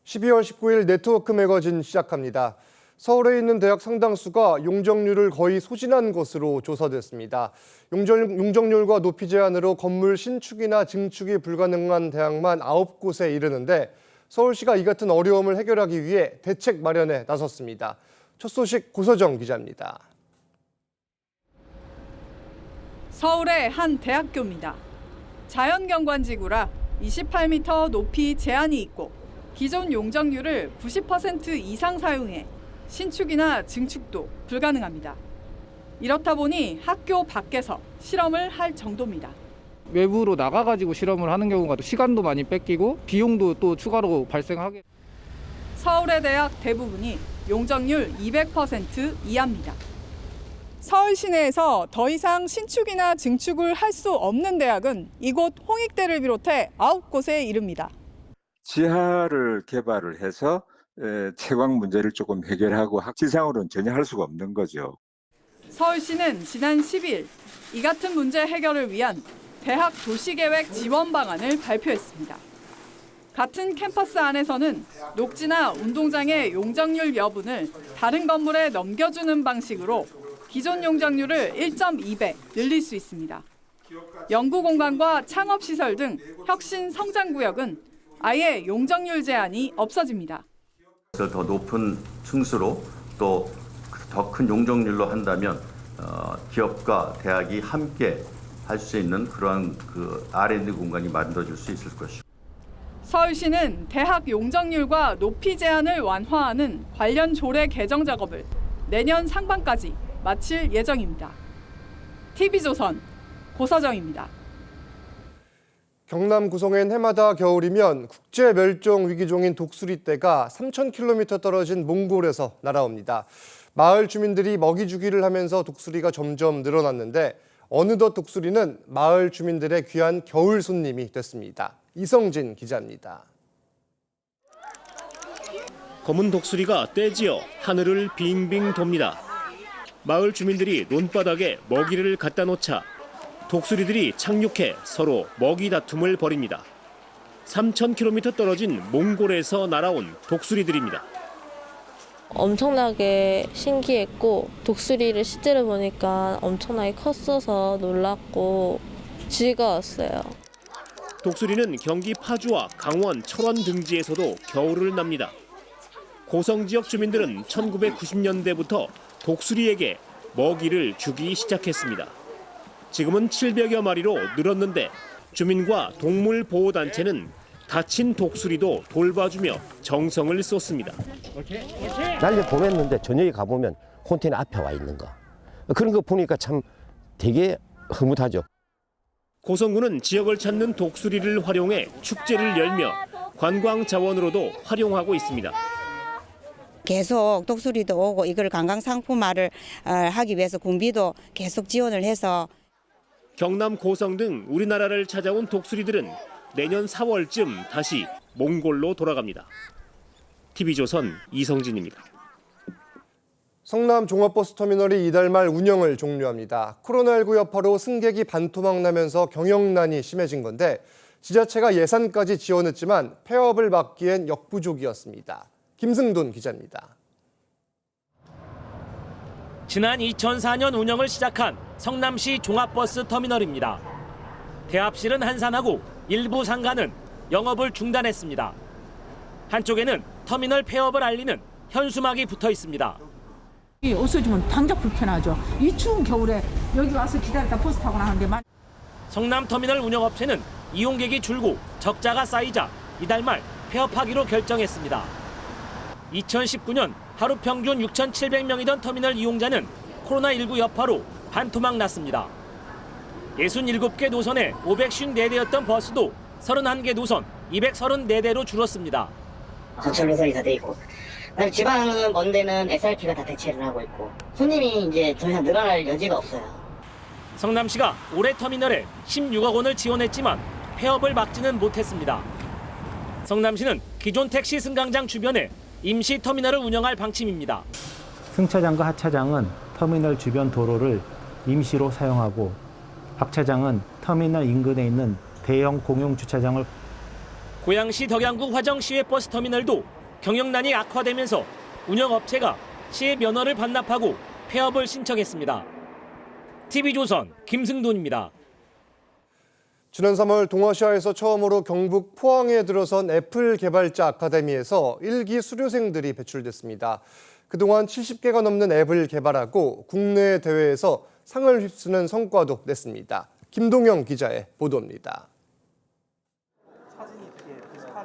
12월 19일 네트워크 매거진 시작합니다. 서울에 있는 대학 상당수가 용적률을 거의 소진한 것으로 조사됐습니다. 용적률과 높이 제한으로 건물 신축이나 증축이 불가능한 대학만 9곳에 이르는데 서울시가 이 같은 어려움을 해결하기 위해 대책 마련에 나섰습니다. 첫 소식 고서정 기자입니다. 서울의 한 대학교입니다. 자연경관지구라 28m 높이 제한이 있고 기존 용적률을 90% 이상 사용해 신축이나 증축도 불가능합니다. 이렇다 보니 학교 밖에서 실험을 할 정도입니다. 외부로 나가가지고 실험을 하는 경우가 또 시간도 많이 뺏기고 비용도 또 추가로 발생하게. 서울의 대학 대부분이 용적률 200% 이하입니다. 서울 시내에서 더 이상 신축이나 증축을 할 수 없는 대학은 이곳 홍익대를 비롯해 9곳에 이릅니다. 지하를 개발을 해서 채광 문제를 조금 해결하고 학지상으로는 전혀 할 수가 없는 거죠. 서울시는 지난 10일 이 같은 문제 해결을 위한 대학 도시계획 지원 방안을 발표했습니다. 같은 캠퍼스 안에서는 녹지나 운동장의 용적률 여분을 다른 건물에 넘겨주는 방식으로 기존 용적률을 1.2배 늘릴 수 있습니다. 연구 공간과 창업시설 등 혁신 성장구역은 아예 용적률 제한이 없어집니다. 더 높은 층수로 또 더 큰 용적률로 한다면 기업과 대학이 함께 할 수 있는 그러한 R&D 공간이 만들어질 수 있을 것이고. 서울시는 대학 용적률과 높이 제한을 완화하는 관련 조례 개정 작업을 내년 상반까지 마칠 예정입니다. TV조선 고서정입니다. 경남 구성엔 해마다 겨울이면 국제 멸종 위기종인 독수리떼가 3,000km 떨어진 몽골에서 날아옵니다. 마을 주민들이 먹이 주기를 하면서 독수리가 점점 늘어났는데 어느덧 독수리는 마을 주민들의 귀한 겨울 손님이 됐습니다. 이성진 기자입니다. 검은 독수리가 떼지어 하늘을 빙빙 돕니다. 마을 주민들이 논바닥에 먹이를 갖다 놓자 독수리들이 착륙해 서로 먹이 다툼을 벌입니다. 3,000km 떨어진 몽골에서 날아온 독수리들입니다. 엄청나게 신기했고 독수리를 실제로 보니까 엄청나게 컸어서 놀랐고 즐거웠어요. 독수리는 경기 파주와 강원, 철원 등지에서도 겨울을 납니다. 고성 지역 주민들은 1990년대부터 독수리에게 먹이를 주기 시작했습니다. 지금은 700여 마리로 늘었는데 주민과 동물보호단체는 다친 독수리도 돌봐주며 정성을 쏟습니다. 날려 보냈는데 저녁에 가보면 콘테이너 앞에 와 있는 거. 그런 거 보니까 참 되게 흐뭇하죠. 고성군은 지역을 찾는 독수리를 활용해 축제를 열며 관광 자원으로도 활용하고 있습니다. 계속 독수리도 오고 이걸 관광 상품화를 하기 위해서 군비도 계속 지원을 해서 경남 고성 등 우리나라를 찾아온 독수리들은 내년 4월쯤 다시 몽골로 돌아갑니다. TV조선 이성진입니다. 성남 종합버스터미널이 이달 말 운영을 종료합니다. 코로나19 여파로 승객이 반토막 나면서 경영난이 심해진 건데 지자체가 예산까지 지원했지만 폐업을 막기엔 역부족이었습니다. 김승돈 기자입니다. 지난 2004년 운영을 시작한 성남시 종합버스 터미널입니다. 대합실은 한산하고 일부 상가는 영업을 중단했습니다. 한쪽에는 터미널 폐업을 알리는 현수막이 붙어 있습니다. 없어지면 당장 불편하죠. 이 추운 겨울에 여기 와서 기다렸다 버스 타고 나가는데 성남 터미널 운영업체는 이용객이 줄고 적자가 쌓이자 이달 말 폐업하기로 결정했습니다. 2019년 하루 평균 6,700명이던 터미널 이용자는 코로나19 여파로 반토막 났습니다. 67개 노선에 554대였던 버스도 31개 노선 234대로 줄었습니다. 전철 노선이 다 돼 있고 지방은 먼 데는 SRT가 다 대체를 하고 있고 손님이 이제 더 이상 늘어날 여지가 없어요. 성남시가 올해 터미널에 16억 원을 지원했지만 폐업을 막지는 못했습니다. 성남시는 기존 택시 승강장 주변에 임시 터미널을 운영할 방침입니다. 승차장과 하차장은 터미널 주변 도로를 임시로 사용하고 박차장은 터미널 인근에 있는 대형 공용 주차장을. 고양시 덕양구 화정시외 버스터미널도 경영난이 악화되면서 운영업체가 시의 면허를 반납하고 폐업을 신청했습니다. TV조선 김승돈입니다. 지난 3월 동아시아에서 처음으로 경북 포항에 들어선 애플 개발자 아카데미에서 1기 수료생들이 배출됐습니다. 그동안 70개가 넘는 앱을 개발하고 국내 대회에서 상을 휩쓰는 성과도 냈습니다. 김동영 기자의 보도입니다.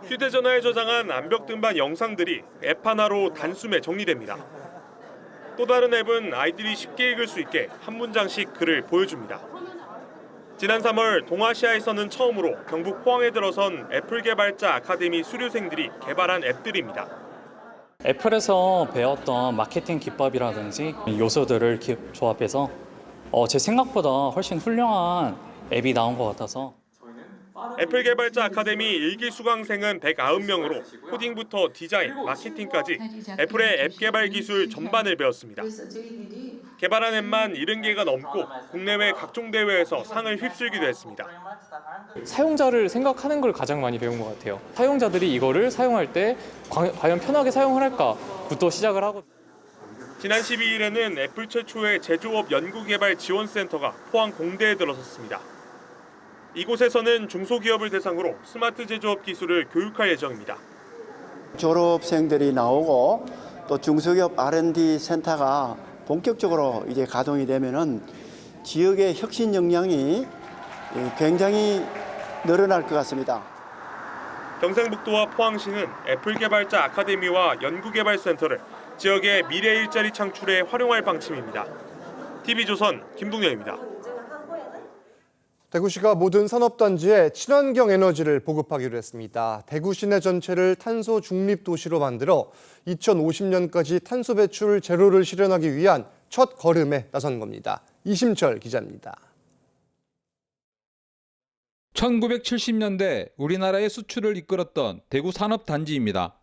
휴대전화에 저장한 암벽 등반 영상들이 앱 하나로 단숨에 정리됩니다. 또 다른 앱은 아이들이 쉽게 읽을 수 있게 한 문장씩 글을 보여줍니다. 지난 3월 동아시아에서는 처음으로 경북 포항에 들어선 애플 개발자 아카데미 수료생들이 개발한 앱들입니다. 애플에서 배웠던 마케팅 기법이라든지 요소들을 조합해서 제 생각보다 훨씬 훌륭한 앱이 나온 것 같아서 애플 개발자 아카데미 1기 수강생은 190명으로 코딩부터 디자인, 마케팅까지 애플의 앱 개발 기술 전반을 배웠습니다. 개발한 앱만 70개가 넘고 국내외 각종 대회에서 상을 휩쓸기도 했습니다. 사용자를 생각하는 걸 가장 많이 배운 것 같아요. 사용자들이 이거를 사용할 때 과연 편하게 사용을 할까부터 시작을 하고 지난 12일에는 애플 최초의 제조업 연구개발 지원센터가 포항 공대에 들어섰습니다. 이곳에서는 중소기업을 대상으로 스마트 제조업 기술을 교육할 예정입니다. 졸업생들이 나오고 또 중소기업 R&D 센터가 본격적으로 이제 가동이 되면은 지역의 혁신 역량이 굉장히 늘어날 것 같습니다. 경상북도와 포항시는 애플 개발자 아카데미와 연구개발센터를 지역의 미래 일자리 창출에 활용할 방침입니다. TV조선 김동영입니다. 대구시가 모든 산업단지에 친환경 에너지를 보급하기로 했습니다. 대구 시내 전체를 탄소 중립 도시로 만들어 2050년까지 탄소 배출 제로를 실현하기 위한 첫 걸음에 나선 겁니다. 이심철 기자입니다. 1970년대 우리나라의 수출을 이끌었던 대구 산업단지입니다.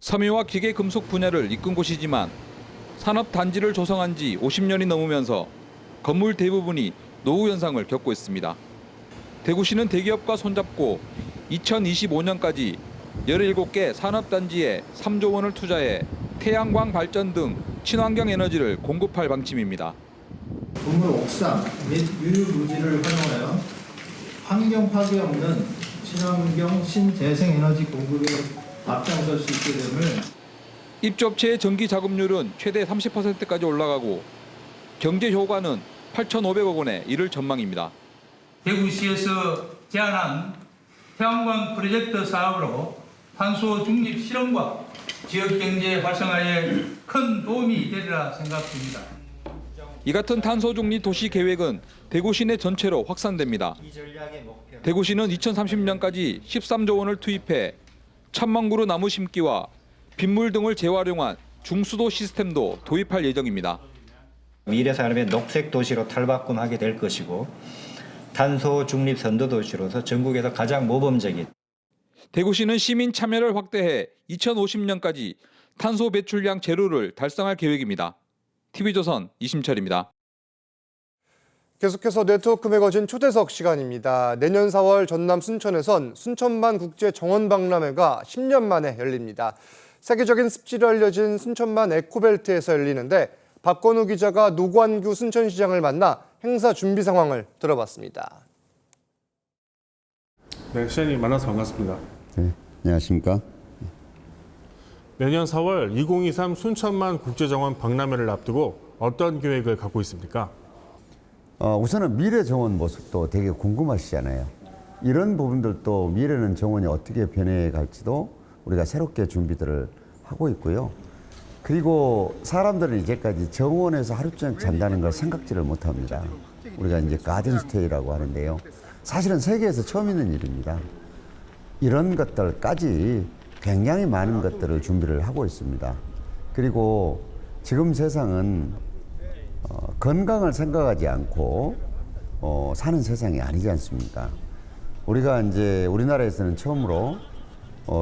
섬유와 기계 금속 분야를 이끈 곳이지만 산업단지를 조성한 지 50년이 넘으면서 건물 대부분이 노후 현상을 겪고 있습니다. 대구시는 대기업과 손잡고 2025년까지 17개 산업단지에 3조 원을 투자해 태양광 발전 등 친환경 에너지를 공급할 방침입니다. 건물 옥상 및 유류부지를 활용하여 환경 파괴 없는 친환경 신재생 에너지 공급에 앞장설 수 있게 됨을 입주업체의 전기 자급률은 최대 30%까지 올라가고 경제 효과는 8,500억 원에 이를 전망입니다. 대구시에서 제안한 태양광 프로젝트 사업으로 탄소 중립 실현과 지역 경제 활성화에 큰 도움이 되리라 생각됩니다. 이 같은 탄소 중립 도시 계획은 대구 시내 전체로 확산됩니다. 대구시는 2030년까지 13조 원을 투입해 1,000만 그루 나무 심기와 빗물 등을 재활용한 중수도 시스템도 도입할 예정입니다. 미래 산업의 녹색 도시로 탈바꿈하게 될 것이고 탄소 중립 선도 도시로서 전국에서 가장 모범적인 대구시는 시민 참여를 확대해 2050년까지 탄소 배출량 제로를 달성할 계획입니다. TV조선 이심철입니다. 계속해서 네트워크 매거진 초대석 시간입니다. 내년 4월 전남 순천에선 순천만 국제 정원 박람회가 10년 만에 열립니다. 세계적인 습지로 알려진 순천만 에코벨트에서 열리는데 박건우 기자가 노관규 순천시장을 만나 행사 준비 상황을 들어봤습니다. 네, 시장님 만나서 반갑습니다. 네, 안녕하십니까. 내년 4월 2023 순천만 국제정원 박람회를 앞두고 어떤 계획을 갖고 있습니까? 우선은 미래 정원 모습도 되게 궁금하시잖아요. 이런 부분들도 미래는 정원이 어떻게 변해갈지도 우리가 새롭게 준비들을 하고 있고요. 그리고 사람들은 이제까지 정원에서 하루 종일 잔다는 걸 생각지를 못합니다. 우리가 이제 가든스테이라고 하는데요. 사실은 세계에서 처음 있는 일입니다. 이런 것들까지 굉장히 많은 것들을 준비를 하고 있습니다. 그리고 지금 세상은 건강을 생각하지 않고 사는 세상이 아니지 않습니까? 우리가 이제 우리나라에서는 처음으로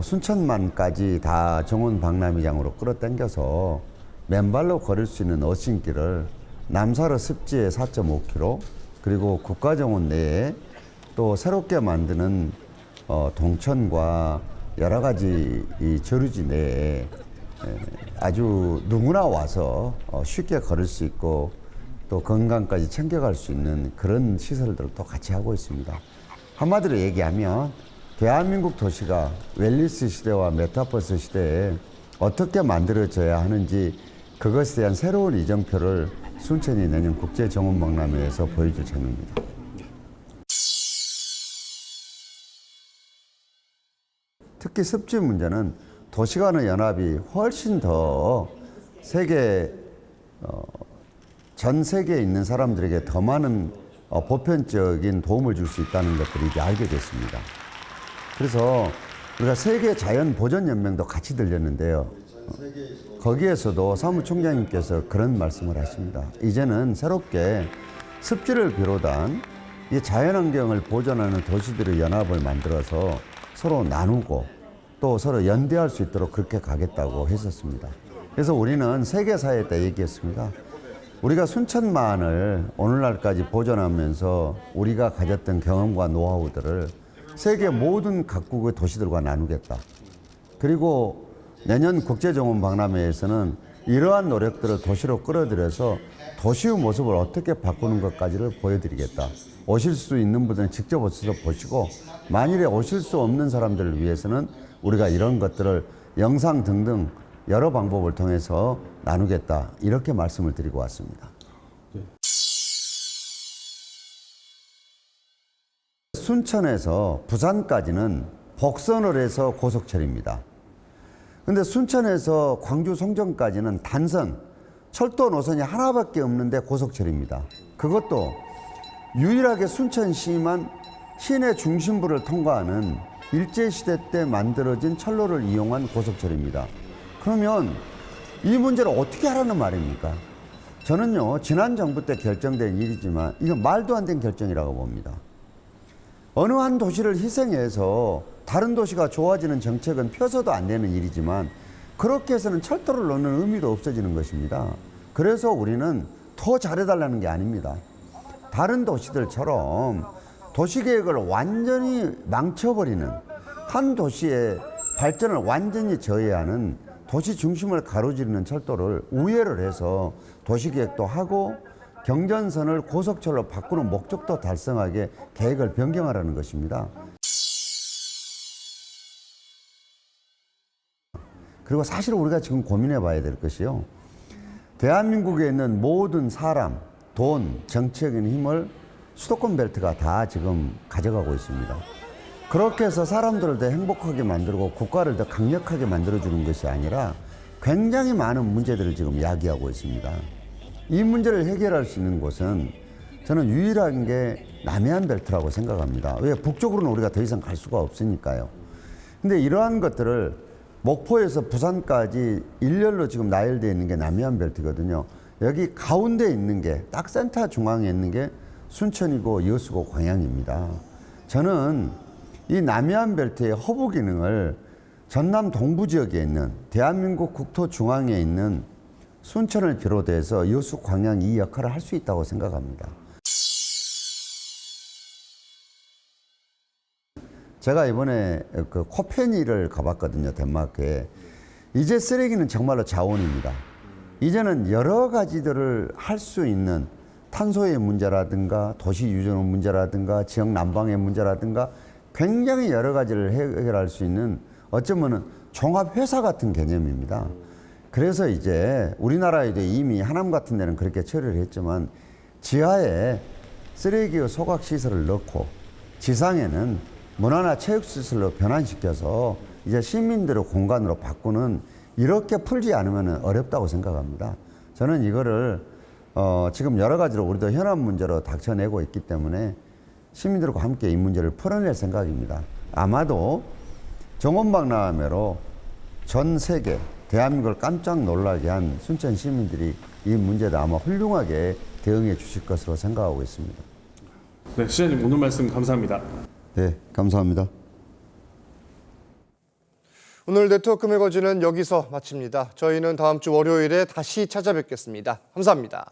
순천만까지 다 정원 박람회장으로 끌어당겨서 맨발로 걸을 수 있는 어신길을 남사로 습지에 4.5km 그리고 국가정원 내에 또 새롭게 만드는 동천과 여러 가지 이 저류지 내에 아주 누구나 와서 쉽게 걸을 수 있고 또 건강까지 챙겨갈 수 있는 그런 시설들도 같이 하고 있습니다. 한마디로 얘기하면 대한민국 도시가 웰니스 시대와 메타버스 시대에 어떻게 만들어져야 하는지 그것에 대한 새로운 이정표를 순천이 내년 국제정원박람회에서 보여줄 참입니다. 특히 습지 문제는 도시 간의 연합이 훨씬 더 전 세계에 있는 사람들에게 더 많은 보편적인 도움을 줄 수 있다는 것들을 이제 알게 됐습니다. 그래서 우리가 세계 자연 보전 연맹도 같이 들렸는데요. 거기에서도 사무총장님께서 그런 말씀을 하십니다. 이제는 새롭게 습지를 비롯한 이 자연환경을 보존하는 도시들의 연합을 만들어서 서로 나누고 또 서로 연대할 수 있도록 그렇게 가겠다고 했었습니다. 그래서 우리는 세계사회에 다 얘기했습니다. 우리가 순천만을 오늘날까지 보존하면서 우리가 가졌던 경험과 노하우들을 세계 모든 각국의 도시들과 나누겠다. 그리고 내년 국제정원박람회에서는 이러한 노력들을 도시로 끌어들여서 도시의 모습을 어떻게 바꾸는 것까지를 보여드리겠다. 오실 수 있는 분들은 직접 오셔서 보시고 만일에 오실 수 없는 사람들을 위해서는 우리가 이런 것들을 영상 등등 여러 방법을 통해서 나누겠다. 이렇게 말씀을 드리고 왔습니다. 순천에서 부산까지는 복선을 해서 고속철입니다. 근데 순천에서 광주 송정까지는 단선, 철도 노선이 하나밖에 없는데 고속철입니다. 그것도 유일하게 순천시만 시내 중심부를 통과하는 일제시대 때 만들어진 철로를 이용한 고속철입니다. 그러면 이 문제를 어떻게 하라는 말입니까? 저는요, 지난 정부 때 결정된 일이지만 이건 말도 안 된 결정이라고 봅니다. 어느 한 도시를 희생해서 다른 도시가 좋아지는 정책은 펴서도 안 되는 일이지만 그렇게 해서는 철도를 넣는 의미도 없어지는 것입니다. 그래서 우리는 더 잘해달라는 게 아닙니다. 다른 도시들처럼 도시계획을 완전히 망쳐버리는 한 도시의 발전을 완전히 저해하는 도시 중심을 가로지르는 철도를 우회를 해서 도시계획도 하고 경전선을 고속철로 바꾸는 목적도 달성하게 계획을 변경하라는 것입니다. 그리고 사실 우리가 지금 고민해 봐야 될 것이요. 대한민국에 있는 모든 사람, 돈, 정치적인 힘을 수도권 벨트가 다 지금 가져가고 있습니다. 그렇게 해서 사람들을 더 행복하게 만들고 국가를 더 강력하게 만들어주는 것이 아니라 굉장히 많은 문제들을 지금 야기하고 있습니다. 이 문제를 해결할 수 있는 곳은 저는 유일한 게 남해안 벨트라고 생각합니다. 왜? 북쪽으로는 우리가 더 이상 갈 수가 없으니까요. 근데 이러한 것들을 목포에서 부산까지 일렬로 지금 나열되어 있는 게 남해안 벨트거든요. 여기 가운데 있는 게 딱 센터 중앙에 있는 게 순천이고 여수고 광양입니다. 저는 이 남해안 벨트의 허브 기능을 전남 동부 지역에 있는 대한민국 국토 중앙에 있는 순천을 비롯해서 여수, 광양 이 역할을 할 수 있다고 생각합니다. 제가 이번에 그 코페니를 가봤거든요, 덴마크에. 이제 쓰레기는 정말로 자원입니다. 이제는 여러 가지들을 할 수 있는 탄소의 문제라든가 도시 유전 문제라든가 지역 난방의 문제라든가 굉장히 여러 가지를 해결할 수 있는 어쩌면은 종합회사 같은 개념입니다. 그래서 이제 우리나라에도 이미 하남 같은 데는 그렇게 처리를 했지만 지하에 쓰레기의 소각시설을 넣고 지상에는 문화나 체육시설로 변환시켜서 이제 시민들의 공간으로 바꾸는 이렇게 풀지 않으면 어렵다고 생각합니다. 저는 이거를 지금 여러 가지로 우리도 현안 문제로 닥쳐내고 있기 때문에 시민들과 함께 이 문제를 풀어낼 생각입니다. 아마도 정원박람회로 전 세계 대한민국을 깜짝 놀라게 한 순천 시민들이 이 문제도 아마 훌륭하게 대응해 주실 것으로 생각하고 있습니다. 네, 시장님 오늘 말씀 감사합니다. 네, 감사합니다. 오늘 네트워크 매거진은 여기서 마칩니다. 저희는 다음 주 월요일에 다시 찾아뵙겠습니다. 감사합니다.